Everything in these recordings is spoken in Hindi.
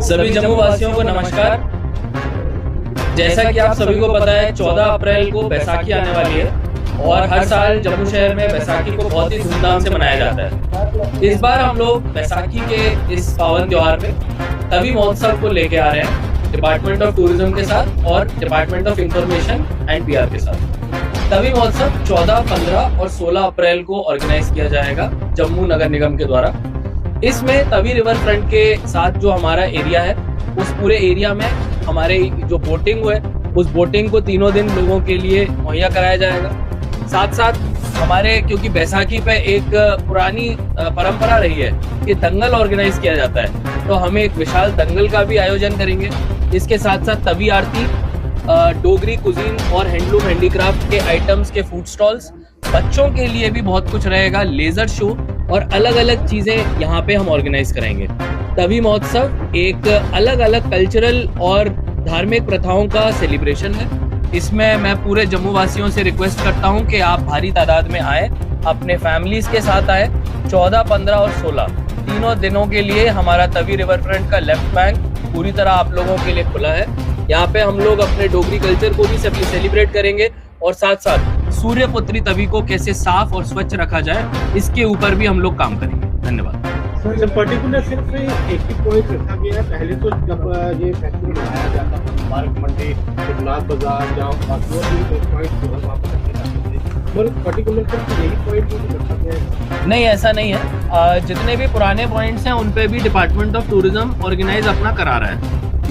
सभी जम्मू वासियों को नमस्कार। जैसा कि आप सभी को पता है 14 अप्रैल को बैसाखी आने वाली है और हर साल जम्मू शहर में बैसाखी को बहुत ही धूमधाम से मनाया जाता है। इस बार हम लोग बैसाखी के इस पावन त्योहार पे तवी महोत्सव को लेके आ रहे हैं डिपार्टमेंट ऑफ टूरिज्म के साथ और department of information and PR के साथ। तवी महोत्सव 14, 15 और 16 अप्रैल को ऑर्गेनाइज किया जाएगा जम्मू नगर निगम के द्वारा। इसमें तवी रिवर फ्रंट के साथ जो हमारा एरिया है उस पूरे एरिया में हमारे जो बोटिंग है उस बोटिंग को तीनों दिन लोगों के लिए मुहैया कराया जाएगा। साथ साथ हमारे क्योंकि बैसाखी पे एक पुरानी परंपरा रही है कि दंगल ऑर्गेनाइज किया जाता है, तो हम एक विशाल दंगल का भी आयोजन करेंगे। इसके साथ साथ तवी आरती, डोगरी कुजीन और हैंडलूम हैंडीक्राफ्ट के आइटम्स के फूड स्टॉल्स, बच्चों के लिए भी बहुत कुछ रहेगा, लेजर शो और अलग अलग चीजें यहाँ पे हम ऑर्गेनाइज करेंगे। तवी महोत्सव एक अलग अलग कल्चरल और धार्मिक प्रथाओं का सेलिब्रेशन है। इसमें मैं पूरे जम्मू वासियों से रिक्वेस्ट करता हूँ कि आप भारी तादाद में आए, अपने फैमिलीज के साथ आए। 14, 15 और 16 तीनों दिनों के लिए हमारा तवी रिवर फ्रंट का लेफ्ट बैंक पूरी तरह आप लोगों के लिए खुला है। यहाँ पे हम लोग अपने डोगरी कल्चर को भी सेलिब्रेट करेंगे और साथ साथ सूर्यपुत्री तवी को कैसे साफ और स्वच्छ रखा जाए इसके ऊपर भी हम लोग काम करेंगे। धन्यवाद। सर, पर्टिकुलर सिर्फ एक ही पॉइंट रखा गया है। पहले तो जब ये फेस्टिवल मनाया जाता था मुबारक मंडी, जगन्नाथ बाजार, जहाँ पॉइंट वहाँ पर रखे जाते थे, और पर्टिकुलर सिर्फ यही पॉइंट रखा गया है? नहीं, ऐसा नहीं है। जितने भी पुराने पॉइंट्स हैं उन पे भी डिपार्टमेंट ऑफ टूरिज्म ऑर्गेनाइज अपना करा रहा है।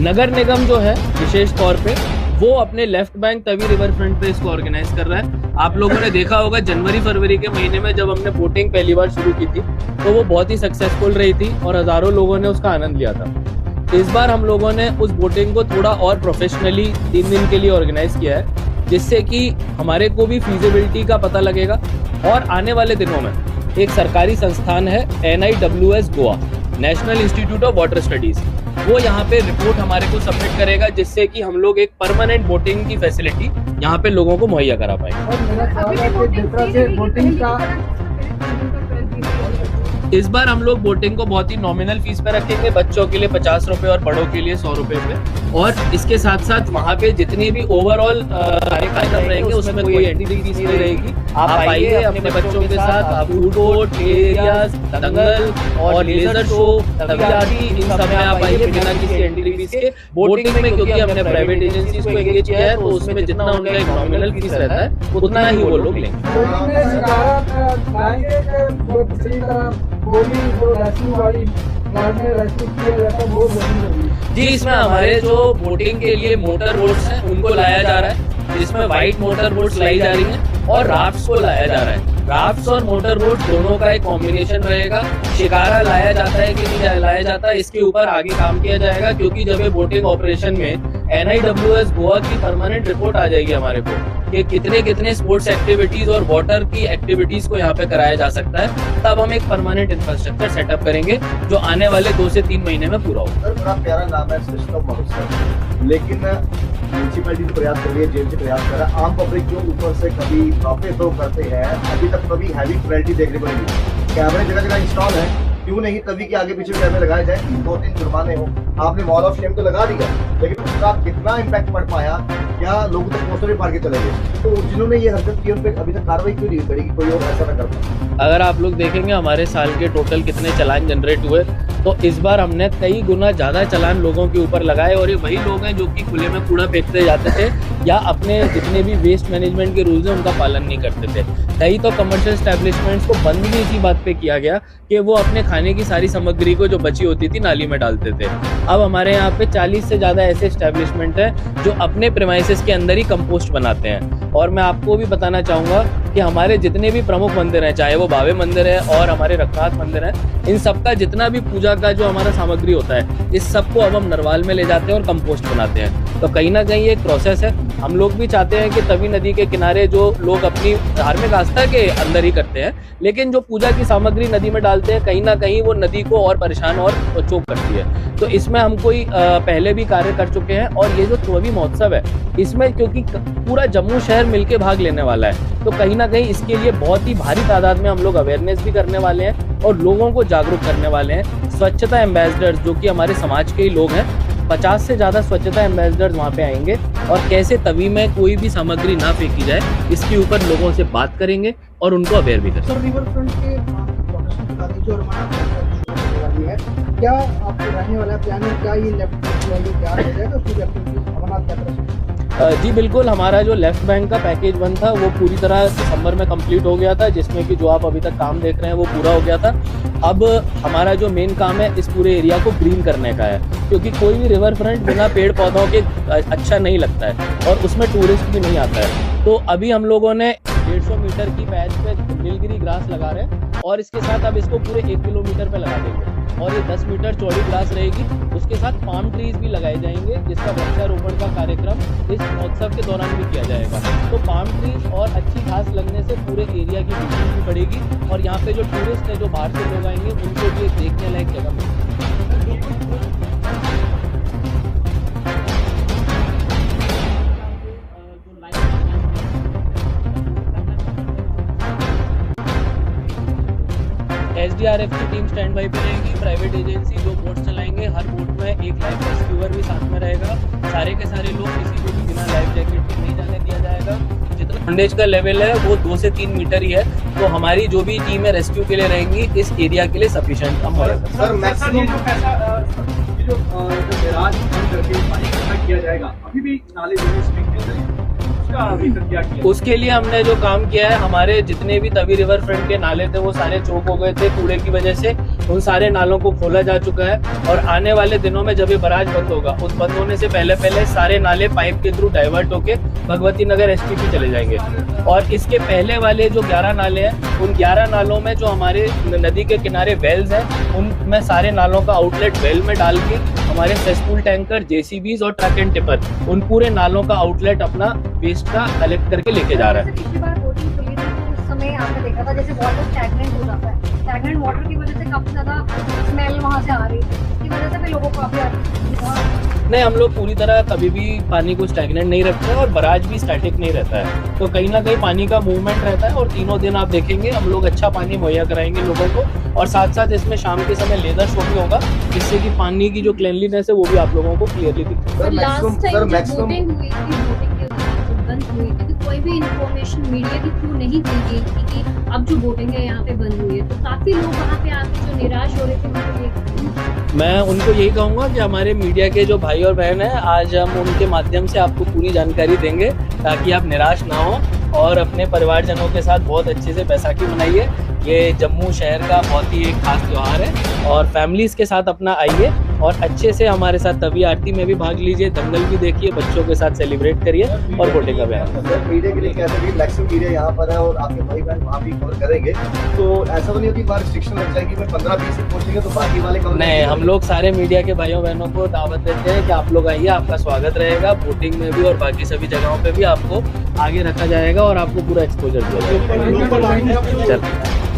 नगर निगम जो है विशेष तौर पे वो अपने left bank Tawi river front पे इसको ऑर्गेनाइज कर रहा है। आप लोगों ने देखा होगा जनवरी फरवरी के महीने में जब हमने बोटिंग पहली बार शुरू की थी तो वो बहुत ही सक्सेसफुल रही थी और हजारों लोगों ने उसका आनंद लिया था। इस बार हम लोगों ने उस बोटिंग को थोड़ा और प्रोफेशनली 3 दिन के लिए ऑर्गेनाइज किया है, जिससे कि हमारे को भी फीजिबिलिटी का पता लगेगा। और आने वाले दिनों में एक सरकारी संस्थान है NIWS Goa, national institute of water studies, वो यहाँ पे रिपोर्ट हमारे को सबमिट करेगा, जिससे कि हम लोग एक परमानेंट बोटिंग की फैसिलिटी यहाँ पे लोगों को मुहैया करा पाएंगे। इस बार हम लोग बोटिंग को बहुत ही नॉमिनल फीस पे रखेंगे, बच्चों के लिए 50 रुपए और बड़ों के लिए 100 रुपए पे। और इसके साथ साथ वहाँ पे जितनी भी ओवरऑल कार्यक्रम रहेंगे उसमें कोई एंट्री फीस नहीं रहेगी। आप आइए अपने बच्चों के साथ, फूड कोर्ट, एरियाज, दंगल और लेजर शो, तवी आरती, इन सब में आप आइए बिना किसी एंट्री फीस के। बोटिंग में क्योंकि हमने प्राइवेट एजेंसीज को एंगेज किया है तो उसमें जितना उनका एक नॉमिनल फीस रहता है उतना ही वो लोग लेंगे। जी, इसमें हमारे जो बोटिंग के लिए मोटर बोट्स हैं उनको लाया जा रहा है, जिसमें व्हाइट मोटर बोट्स लाई जा रही हैं और राफ्ट्स को लाया जा रहा है। राफ्ट्स और मोटर बोट दोनों का एक कॉम्बिनेशन रहेगा। शिकारा लाया जाता है कि नहीं लाया जाता है इसके ऊपर आगे काम किया जाएगा, क्योंकि जब ये बोटिंग ऑपरेशन में NIWS गोवा की परमानेंट रिपोर्ट आ जाएगी हमारे को कि कितने स्पोर्ट्स एक्टिविटीज और वाटर की एक्टिविटीज को यहाँ पे कराया जा सकता है, तब हम एक परमानेंट इंफ्रास्ट्रक्चर सेटअप करेंगे जो आने वाले 2 से 3 महीने में पूरा होगा। सर, बड़ा प्यारा नाम है सिस्टम महोत्सव, लेकिन म्यूनसिपैलिटी प्रयास कर रही है, जेल से प्रयास कर रहा है, आम पब्लिक जो ऊपर से कभी प्रॉफिट तो करते हैं, अभी तक कभी हैवी क्वालिटी देखने को नहीं मिली। कैमरे जगह जगह इंस्टॉल है, क्यों नहीं तभी के आगे पीछे कैमरे लगाए जाए, 2-3 जुर्माने हो। आपने वॉल ऑफ शेम तो लगा दिया, लेकिन उसका कितना इम्पैक्ट पड़ पाया, क्या लोगों तक पोस्टर भी फाड़ के चले गए? तो जिन्होंने ये हरकत की उन पर अभी तक कार्रवाई क्यों नहीं करी कि कोई और ऐसा न कर पाए? अगर आप लोग देखेंगे हमारे साल के टोटल कितने चालान जनरेट हुए, तो इस बार हमने कई गुना ज्यादा चालान लोगों के ऊपर लगाए। और ये वही लोग हैं जो कि खुले में कूड़ा फेंकते जाते थे या अपने जितने भी वेस्ट मैनेजमेंट के रूल्स हैं उनका पालन नहीं करते थे। कई तो कमर्शियल एस्टेब्लिशमेंट्स को बंद भी इसी बात पे किया गया कि वो अपने खाने की सारी सामग्री को जो बची होती थी नाली में डालते थे। अब हमारे यहाँ पे 40 से ज्यादा ऐसे एस्टेब्लिशमेंट हैं जो अपने प्रेमाइसेस के अंदर ही कंपोस्ट बनाते हैं। और मैं आपको भी बताना चाहूँगा कि हमारे जितने भी प्रमुख मंदिर हैं, चाहे वो बावे मंदिर है और हमारे रघुनाथ मंदिर है, इन सबका जितना भी पूजा का जो हमारा सामग्री होता है, इस सबको अब हम नरवाल में ले जाते हैं और कंपोस्ट बनाते हैं। तो कहीं ना कहीं एक प्रोसेस है। हम लोग भी चाहते हैं कि तवी नदी के किनारे जो लोग अपनी धार्मिक आस्था के अंदर ही करते हैं, लेकिन जो पूजा की सामग्री नदी में डालते हैं, कहीं ना कहीं वो नदी को और परेशान और चोक करती है। तो इसमें हम कोई पहले भी कार्य कर चुके हैं। और ये जो तवी महोत्सव है, इसमें क्योंकि पूरा जम्मू शहर मिलके भाग लेने वाला है, तो कहीं ना कहीं इसके लिए बहुत ही भारी तादाद में हम लोग अवेयरनेस भी करने वाले हैं और लोगों को जागरूक करने वाले हैं। स्वच्छता एम्बेसडर्स जो कि हमारे समाज के ही लोग हैं, 50 से ज़्यादा स्वच्छता एम्बेसडर्स वहाँ पे आएंगे और कैसे तवी में कोई भी सामग्री ना फेंकी जाए इसके ऊपर लोगों से बात करेंगे और उनको अवेयर भी करेंगे। सर, रिवर फ्रंट के प्रोफेशन बता दीजिए और हमारा है क्या आपको रहने वाला प्लान है, क्या ये लेफ्ट है ये क्या हो जाएगा उसकी एक्टिविटीज अमरनाथ यात्रा? जी बिल्कुल, हमारा जो लेफ्ट बैंक का पैकेज 1 था वो पूरी तरह दिसंबर में कंप्लीट हो गया था, जिसमें कि जो आप अभी तक काम देख रहे हैं वो पूरा हो गया था। अब हमारा जो मेन काम है इस पूरे एरिया को ग्रीन करने का है, क्योंकि कोई भी रिवर फ्रंट बिना पेड़ पौधों के अच्छा नहीं लगता है और उसमें टूरिस्ट भी नहीं आता है। तो अभी हम लोगों ने 150 मीटर की पैच पे नीलगिरी ग्रास लगा रहे हैं और इसके साथ अब इसको पूरे 1 किलोमीटर पे लगा देंगे और ये 10 मीटर चौड़ी ग्रास रहेगी। उसके साथ पाम ट्रीज भी लगाए जाएंगे जिसका वृक्षारोपण का कार्यक्रम इस महोत्सव के दौरान भी किया जाएगा। तो पाम ट्रीज और अच्छी घास लगने से पूरे एरिया की ब्यूटी भी बढ़ेगी और यहाँ पे जो टूरिस्ट है, जो बाहर से लोग आएंगे, उनको भी एक देखने लायक जगह मिलेगी। SDRF की टीम स्टैंड बाई पे रहेगी, प्राइवेट एजेंसी जो बोट चलाएंगे, हर बोट में एक लाइफ रेस्क्यूअर भी साथ में रहेगा। सारे के सारे लोग, किसी को भी बिना लाइफ जैकेट के नहीं जाने दिया जाएगा। जितना बॉन्डेज का लेवल है वो 2 से 3 मीटर ही है, तो हमारी जो भी टीम है रेस्क्यू के लिए रहेंगी इस एरिया के लिए सफिशिएंट कम होगा। सर मैक्सिमम जो बैराज बंद करके पानी इकट्ठा किया जाएगा, अभी भी नाले जो स्ट्रिक्ट किए जाएंगे, उसका अभी तक क्या किया? उसके लिए हमने जो काम किया है, हमारे जितने भी तवी रिवर फ्रंट के नाले थे वो सारे चौक हो गए थे कूड़े की वजह से, उन सारे नालों को खोला जा चुका है और आने वाले दिनों में जब ये बराज बंद होगा, उस बंद होने से पहले सारे नाले पाइप के थ्रू डाइवर्ट होके भगवती नगर STP चले जाएंगे। और इसके पहले वाले जो 11 नाले हैं, उन 11 नालों में जो हमारे नदी के किनारे वेल्स हैं, उनमें सारे नालों का आउटलेट वेल में डाल के हमारे सेसपूल टैंकर, JCBs और ट्रक एंड टिपर उन पूरे नालों का आउटलेट अपना वेस्ट का कलेक्ट करके लेके जा रहा है। पिछली बार बोटिंग खुली थी तो उस समय आपने देखा था जैसे वाटर स्टैग्नेंट हो जाता है, स्टैग्नेंट वाटर की वजह से काफी ज्यादा स्मेल वहाँ से आ रही थी, इसकी वजह से भी लोगों को काफी नहीं, हम लोग पूरी तरह कभी भी पानी को स्टैग्नेंट नहीं रखते हैं और बराज भी स्टैटिक नहीं रहता है, तो कहीं ना कहीं पानी का मूवमेंट रहता है और तीनों दिन आप देखेंगे हम लोग अच्छा पानी मुहैया कराएंगे लोगों को और साथ साथ इसमें शाम के समय लेजर शो भी होगा, जिससे कि पानी की जो क्लीनलीनेस है वो भी आप लोगों को क्लियरली दिखेगा। लास्ट टाइम जब बोटिंग हुई थी, बोटिंग के दौरान बंद हुई थी, तो कोई भी इंफॉर्मेशन मीडिया के थ्रू नहीं दी गई थी कि अब जो बोटिंग है यहाँ पे बंद हुई है, तो काफी लोग वहाँ पे आके जो निराश हो रहे थे मैं उनको यही कहूँगा कि हमारे मीडिया के जो भाई और बहन हैं, आज हम उनके माध्यम से आपको पूरी जानकारी देंगे ताकि आप निराश ना हो और अपने परिवारजनों के साथ बहुत अच्छे से बैसाखी मनाइए। ये जम्मू शहर का बहुत ही एक खास त्यौहार है और फैमिलीज़ के साथ अपना आइए और अच्छे से हमारे साथ तवी आरती में भी भाग लीजिए, दंगल भी देखिए, बच्चों के साथ सेलिब्रेट करिए और बोटिंग का बयान। सर मीडिया के लिए कहते हैं कि मैक्सिमम मीडिया यहाँ पर है और आपके भाई बहन वहाँ भी कवर करेंगे, तो ऐसा तो नहीं होती बार रिस्ट्रिक्शन लग जाएगी, मैं 15-20 से पहुँचेंगे तो बाकी वाले कवर नहीं, हम लोग सारे मीडिया के भाइयों बहनों को दावत देते हैं कि आप लोग आइए, आपका स्वागत रहेगा बोटिंग में भी और बाकी सभी जगहों पे भी आपको आगे रखा जाएगा और आपको पूरा एक्सपोजर दिया जाएगा।